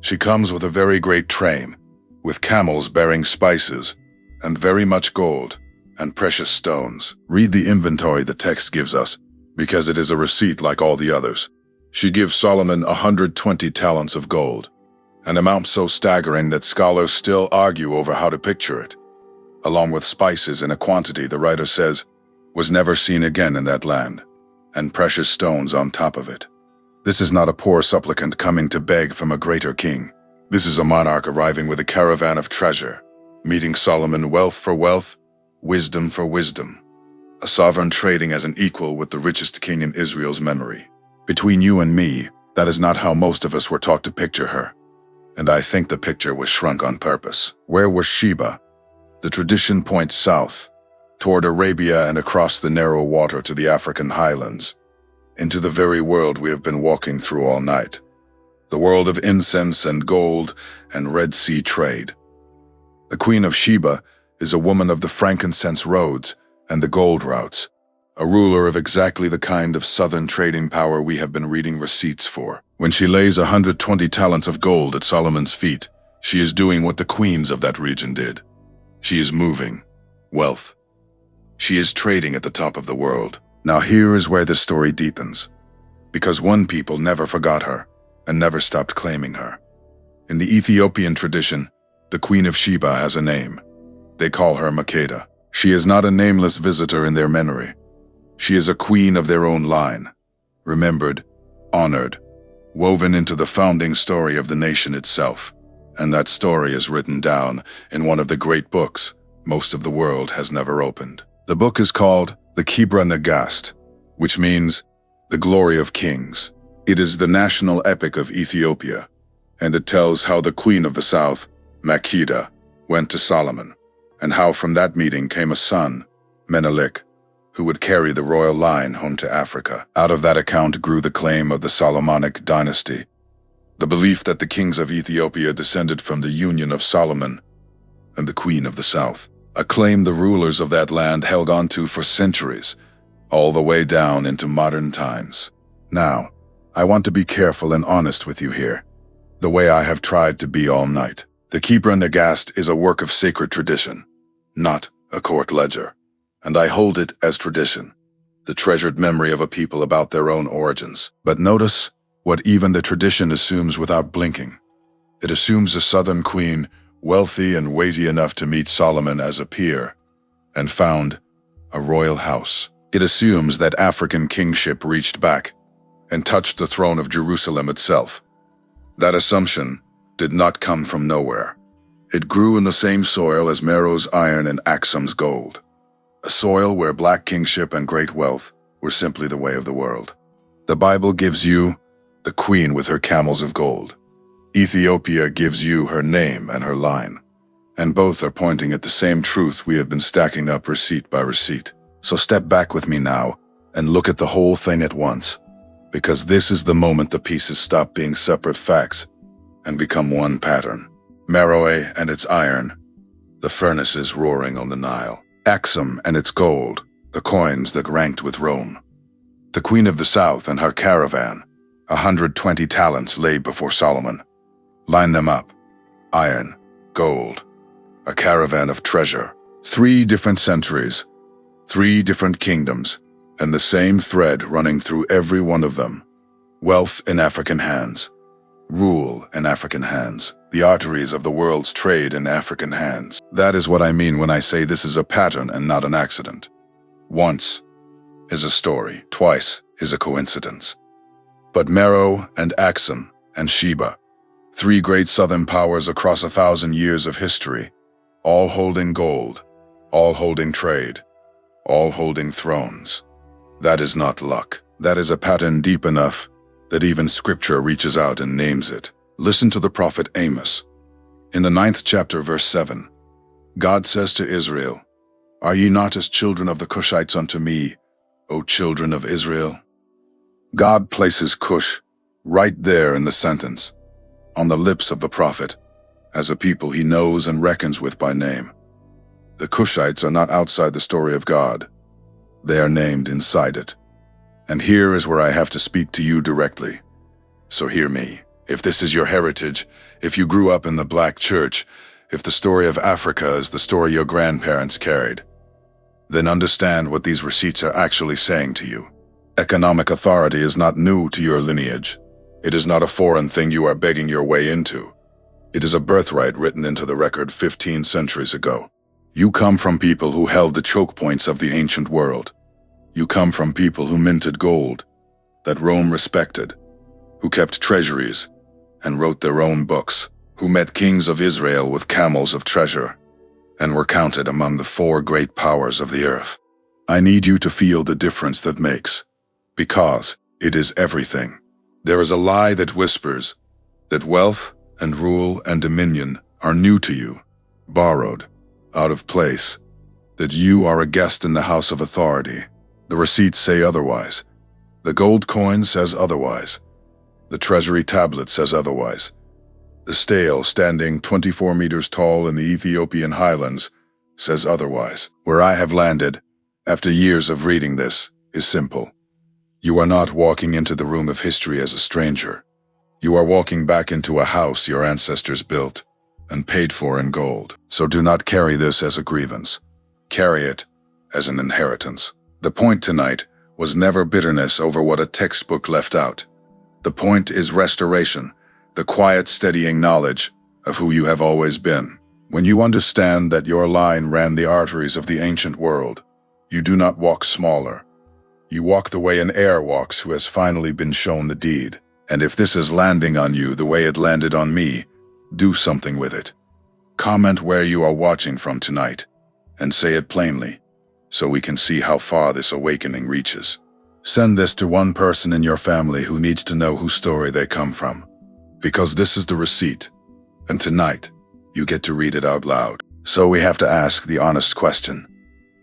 She comes with a very great train, with camels bearing spices, and very much gold, and precious stones. Read the inventory the text gives us, because it is a receipt like all the others. She gives Solomon 120 talents of gold, an amount so staggering that scholars still argue over how to picture it, along with spices in a quantity the writer says was never seen again in that land, and precious stones on top of it. This is not a poor supplicant coming to beg from a greater king. This is a monarch arriving with a caravan of treasure, meeting Solomon wealth for wealth, wisdom for wisdom, a sovereign trading as an equal with the richest king in Israel's memory. Between you and me, that is not how most of us were taught to picture her, and I think the picture was shrunk on purpose. Where was Sheba? The tradition points south, toward Arabia and across the narrow water to the African highlands, into the very world we have been walking through all night, the world of incense and gold and Red Sea trade. The Queen of Sheba is a woman of the frankincense roads and the gold routes, a ruler of exactly the kind of southern trading power we have been reading receipts for. When she lays 120 talents of gold at Solomon's feet, she is doing what the queens of that region did. She is moving wealth. She is trading at the top of the world. Now here is where the story deepens, because one people never forgot her and never stopped claiming her. In the Ethiopian tradition, the Queen of Sheba has a name. They call her Makeda. She is not a nameless visitor in their memory. She is a queen of their own line, remembered, honored, woven into the founding story of the nation itself. And that story is written down in one of the great books most of the world has never opened. The book is called the Kibra Nagast, which means the glory of kings. It is the national epic of Ethiopia, and it tells how the queen of the south, Makeda, went to Solomon, and how from that meeting came a son, Menelik, who would carry the royal line home to Africa. Out of that account grew the claim of the Solomonic dynasty, the belief that the kings of Ethiopia descended from the union of Solomon and the queen of the south, a claim the rulers of that land held on to for centuries, all the way down into modern times. Now, I want to be careful and honest with you here, the way I have tried to be all night. The Kibra Nagast is a work of sacred tradition, not a court ledger, and I hold it as tradition, the treasured memory of a people about their own origins. But notice what even the tradition assumes without blinking. It assumes a southern queen, wealthy and weighty enough to meet Solomon as a peer, and found a royal house. It assumes that African kingship reached back and touched the throne of Jerusalem itself. That assumption did not come from nowhere. It grew in the same soil as Mero's iron and Axum's gold, a soil where black kingship and great wealth were simply the way of the world. The Bible gives you the queen with her camels of gold. Ethiopia gives you her name and her line, and both are pointing at the same truth we have been stacking up receipt by receipt. So step back with me now and look at the whole thing at once, because this is the moment the pieces stop being separate facts and become one pattern. Meroe and its iron, the furnaces roaring on the Nile. Axum and its gold, the coins that ranked with Rome. The queen of the south and her caravan, 120 talents laid before Solomon. Line them up. Iron, gold, a caravan of treasure. 3 different centuries, 3 different kingdoms, and the same thread running through every one of them. Wealth in African hands. Rule in African hands. The arteries of the world's trade in African hands. That is what I mean when I say this is a pattern and not an accident. Once is a story, twice is a coincidence. But Mero and Axum and Sheba, 3 great southern powers across 1,000 years of history, all holding gold, all holding trade, all holding thrones. That is not luck. That is a pattern deep enough that even scripture reaches out and names it. Listen to the prophet Amos. In the 9th chapter, verse 7, God says to Israel, "Are ye not as children of the Cushites unto me, O children of Israel?" God places Cush right there in the sentence, on the lips of the prophet, as a people he knows and reckons with by name. The Cushites are not outside the story of God. They are named inside it. And here is where I have to speak to you directly. So hear me. If this is your heritage, if you grew up in the black church, if the story of Africa is the story your grandparents carried, then understand what these receipts are actually saying to you. Economic authority is not new to your lineage. It is not a foreign thing you are begging your way into. It is a birthright written into the record 15 centuries ago. You come from people who held the choke points of the ancient world. You come from people who minted gold, that Rome respected, who kept treasuries and wrote their own books, who met kings of Israel with camels of treasure, and were counted among the 4 great powers of the earth. I need you to feel the difference that makes, because it is everything. There is a lie that whispers that wealth and rule and dominion are new to you, borrowed, out of place, that you are a guest in the house of authority. The receipts say otherwise. The gold coin says otherwise. The treasury tablet says otherwise. The stele, standing 24 meters tall in the Ethiopian highlands, says otherwise. Where I have landed, after years of reading this, is simple. You are not walking into the room of history as a stranger. You are walking back into a house your ancestors built and paid for in gold. So do not carry this as a grievance. Carry it as an inheritance. The point tonight was never bitterness over what a textbook left out. The point is restoration, the quiet, steadying knowledge of who you have always been. When you understand that your line ran the arteries of the ancient world, you do not walk smaller. You walk the way an heir walks who has finally been shown the deed. And if this is landing on you the way it landed on me, Do something with it. Comment where you are watching from tonight, and say it plainly, so we can see how far this awakening reaches. Send this to one person in your family who needs to know whose story they come from, because this is the receipt, and tonight, you get to read it out loud. So we have to ask the honest question.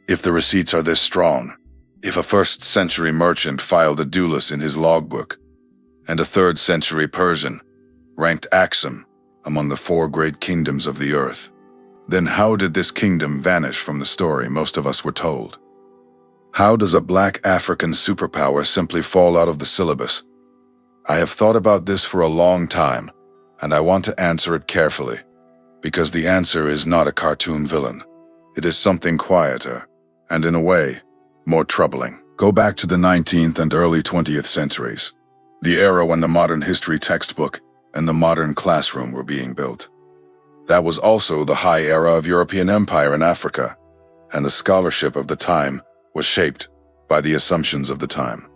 If the receipts are this strong, if a 1st century merchant filed a doulos in his logbook, and a 3rd century Persian ranked Axum among the 4 great kingdoms of the earth, then how did this kingdom vanish from the story most of us were told? How does a black African superpower simply fall out of the syllabus? I have thought about this for a long time, and I want to answer it carefully, because the answer is not a cartoon villain. It is something quieter, and in a way, more troubling. Go back to the 19th and early 20th centuries, the era when the modern history textbook and the modern classroom were being built. That was also the high era of European empire in Africa, and the scholarship of the time was shaped by the assumptions of the time.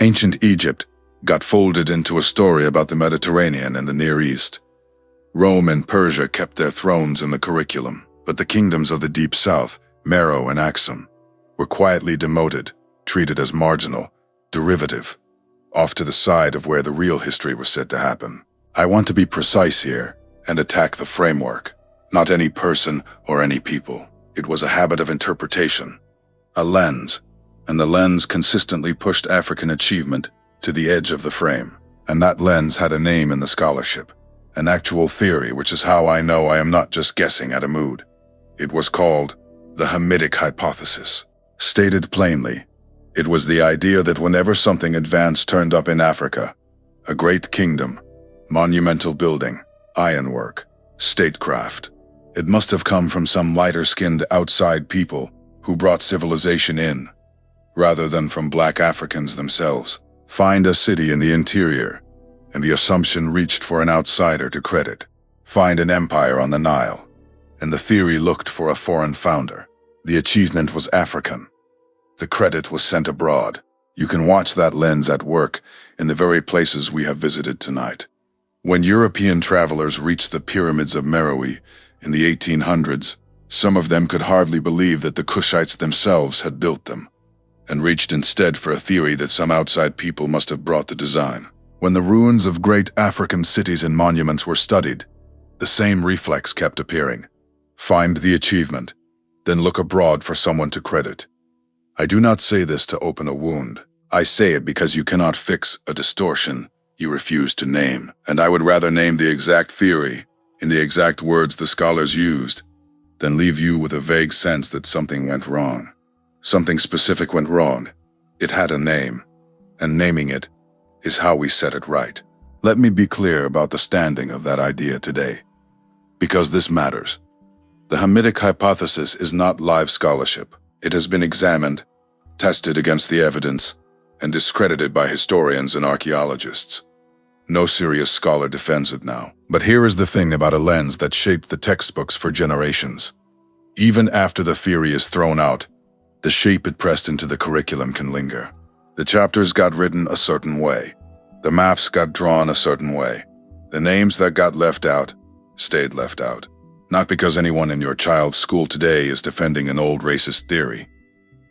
Ancient Egypt got folded into a story about the Mediterranean and the Near East. Rome and Persia kept their thrones in the curriculum, but the kingdoms of the Deep South, Meroe and Axum, were quietly demoted, treated as marginal, derivative, off to the side of where the real history was said to happen. I want to be precise here and attack the framework, not any person or any people. It was a habit of interpretation, a lens, and the lens consistently pushed African achievement to the edge of the frame. And that lens had a name in the scholarship, an actual theory, which is how I know I am not just guessing at a mood. It was called the Hamitic hypothesis. Stated plainly, it was the idea that whenever something advanced turned up in Africa, a great kingdom, monumental building, ironwork, statecraft, it must have come from some lighter-skinned outside people who brought civilization in, rather than from black Africans themselves. Find a city in the interior, and the assumption reached for an outsider to credit. Find an empire on the Nile, and the theory looked for a foreign founder. The achievement was African. The credit was sent abroad. You can watch that lens at work in the very places we have visited tonight. When European travelers reached the pyramids of Meroe in the 1800s, some of them could hardly believe that the Kushites themselves had built them, and reached instead for a theory that some outside people must have brought the design. When the ruins of great African cities and monuments were studied, the same reflex kept appearing. Find the achievement, then look abroad for someone to credit. I do not say this to open a wound. I say it because you cannot fix a distortion you refuse to name, and I would rather name the exact theory in the exact words the scholars used than leave you with a vague sense that something went wrong. Something specific went wrong. It had a name, and naming it is how we set it right. Let me be clear about the standing of that idea today, because this matters. The Hamitic hypothesis is not live scholarship. It has been examined, tested against the evidence, and discredited by historians and archaeologists. No serious scholar defends it now. But here is the thing about a lens that shaped the textbooks for generations. Even after the theory is thrown out, the shape it pressed into the curriculum can linger. The chapters got written a certain way. The maps got drawn a certain way. The names that got left out stayed left out. Not because anyone in your child's school today is defending an old racist theory,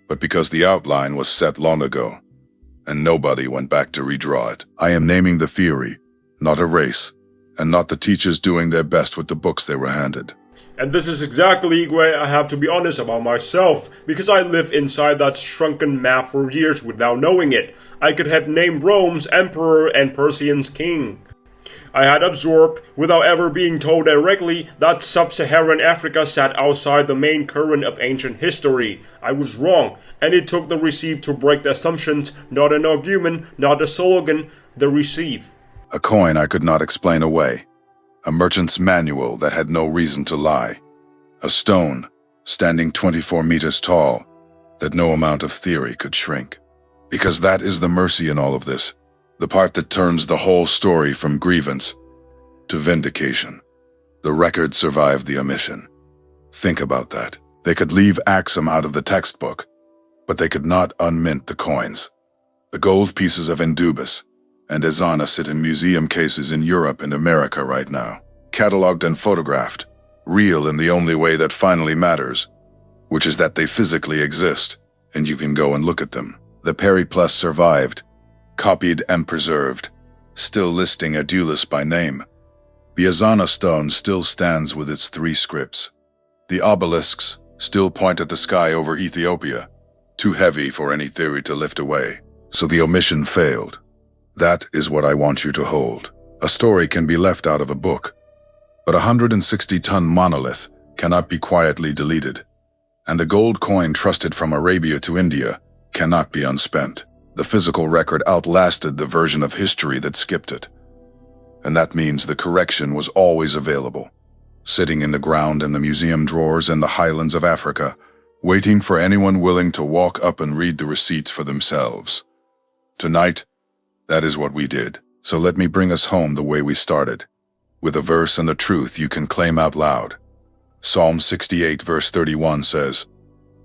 but because the outline was set long ago, and nobody went back to redraw it. I am naming the theory, not a race, and not the teachers doing their best with the books they were handed. And this is exactly where I have to be honest about myself, because I lived inside that shrunken map for years without knowing it. I could have named Rome's emperor and Persian's king. I had absorbed, without ever being told directly, that sub-Saharan Africa sat outside the main current of ancient history. I was wrong, and it took the receive to break the assumptions, not an argument, not a slogan, the receive. A coin I could not explain away. A merchant's manual that had no reason to lie. A stone, standing 24 meters tall, that no amount of theory could shrink. Because that is the mercy in all of this. The part that turns the whole story from grievance to vindication. The record survived the omission. Think about that. They could leave Axum out of the textbook, but they could not unmint the coins. The gold pieces of Endubis and Ezana sit in museum cases in Europe and America right now. catalogued and photographed, real in the only way that finally matters, which is that they physically exist, and you can go and look at them. The Periplus survived, copied and preserved, still listing Adulis by name. The Azana stone still stands with its 3 scripts. The obelisks still point at the sky over Ethiopia, too heavy for any theory to lift away. So the omission failed. That is what I want you to hold. A story can be left out of a book, but a 160-ton monolith cannot be quietly deleted, and a gold coin trusted from Arabia to India cannot be unspent. The physical record outlasted the version of history that skipped it, and that means the correction was always available, sitting in the ground in the museum drawers in the highlands of Africa, waiting for anyone willing to walk up and read the receipts for themselves. Tonight, that is what we did. So let me bring us home the way we started, with a verse and the truth you can claim out loud. Psalm 68 verse 31 says,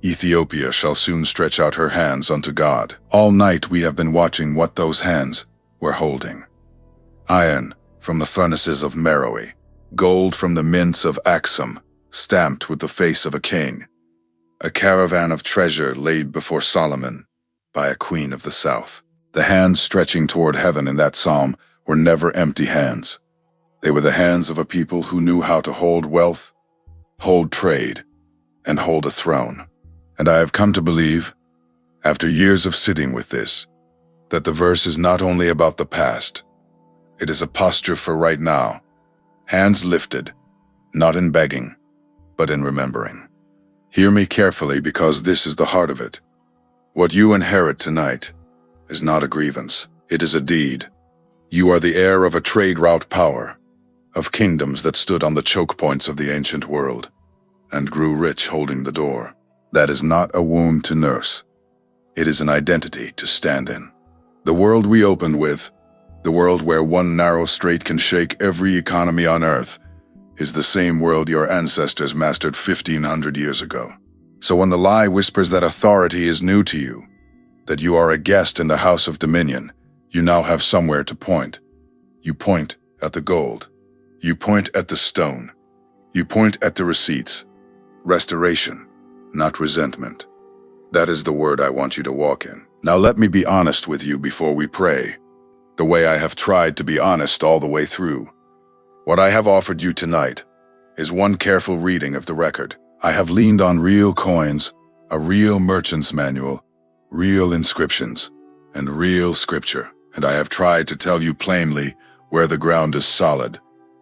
Ethiopia shall soon stretch out her hands unto God. All night we have been watching what those hands were holding. Iron from the furnaces of Meroe, gold from the mints of Axum, stamped with the face of a king, a caravan of treasure laid before Solomon by a queen of the south. The hands stretching toward heaven in that psalm were never empty hands. They were the hands of a people who knew how to hold wealth, hold trade, and hold a throne. And I have come to believe, after years of sitting with this, that the verse is not only about the past, it is a posture for right now, hands lifted, not in begging, but in remembering. Hear me carefully, because this is the heart of it. What you inherit tonight is not a grievance, it is a deed. You are the heir of a trade route power, of kingdoms that stood on the choke points of the ancient world, and grew rich holding the door. That is not a womb to nurse. It is an identity to stand in. The world we opened with, the world where one narrow strait can shake every economy on earth, is the same world your ancestors mastered 1,500 years ago. So when the lie whispers that authority is new to you, that you are a guest in the house of dominion, you now have somewhere to point. You point at the gold. You point at the stone. You point at the receipts. Restoration, not resentment. That is the word I want you to walk in. Now let me be honest with you before we pray, the way I have tried to be honest all the way through. What I have offered you tonight is one careful reading of the record. I have leaned on real coins, a real merchant's manual, real inscriptions, and real scripture, and I have tried to tell you plainly where the ground is solid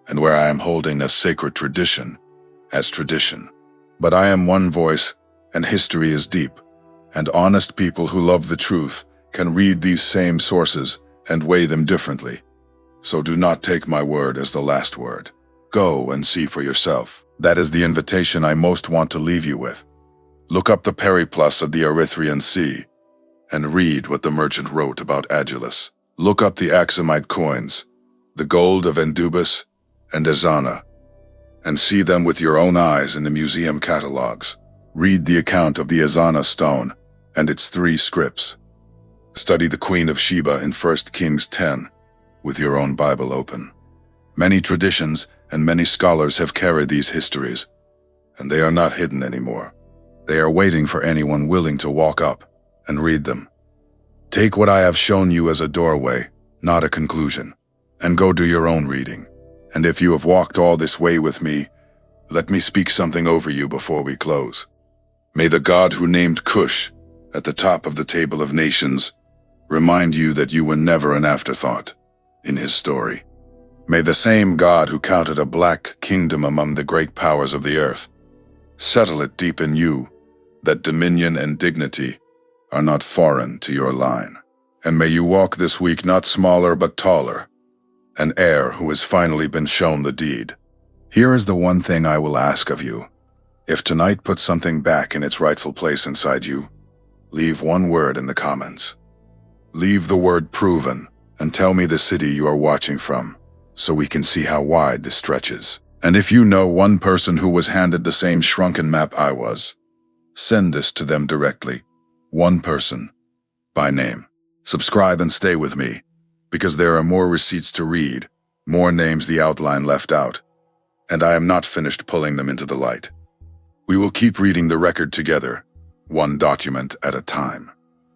and where I am holding a sacred tradition as tradition. But I am one voice, and history is deep, and honest people who love the truth can read these same sources and weigh them differently. So do not take my word as the last word. Go and see for yourself. That is the invitation I most want to leave you with. Look up the Periplus of the Erythraean Sea and read what the merchant wrote about Adulis. Look up the Axumite coins, the gold of Endubis and Azana, and see them with your own eyes in the museum catalogs. Read the account of the Azana stone and its 3 scripts. Study the Queen of Sheba in 1 Kings 10 with your own Bible open. Many traditions and many scholars have carried these histories, and they are not hidden anymore. They are waiting for anyone willing to walk up and read them. Take what I have shown you as a doorway, not a conclusion, and go do your own reading. And if you have walked all this way with me, let me speak something over you before we close. May the God who named Cush at the top of the table of nations remind you that you were never an afterthought in his story. May the same God who counted a black kingdom among the great powers of the earth settle it deep in you that dominion and dignity are not foreign to your line. And may you walk this week not smaller but taller, an heir who has finally been shown the deed. Here is the one thing I will ask of you. If tonight puts something back in its rightful place inside you, leave one word in the comments. Leave the word proven and tell me the city you are watching from, so we can see how wide this stretches. And if you know one person who was handed the same shrunken map I was, send this to them directly. One person, by name. Subscribe and stay with me, because there are more receipts to read, more names the outline left out, and I am not finished pulling them into the light. We will keep reading the record together, one document at a time.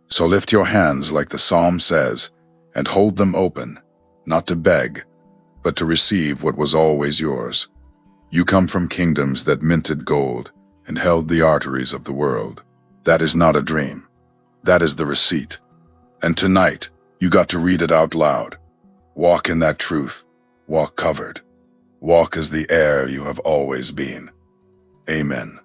So lift your hands like the psalm says, and hold them open, not to beg, but to receive what was always yours. You come from kingdoms that minted gold and held the arteries of the world. That is not a dream. That is the receipt. And tonight, you got to read it out loud. Walk in that truth. Walk covered. Walk as the heir you have always been. Amen.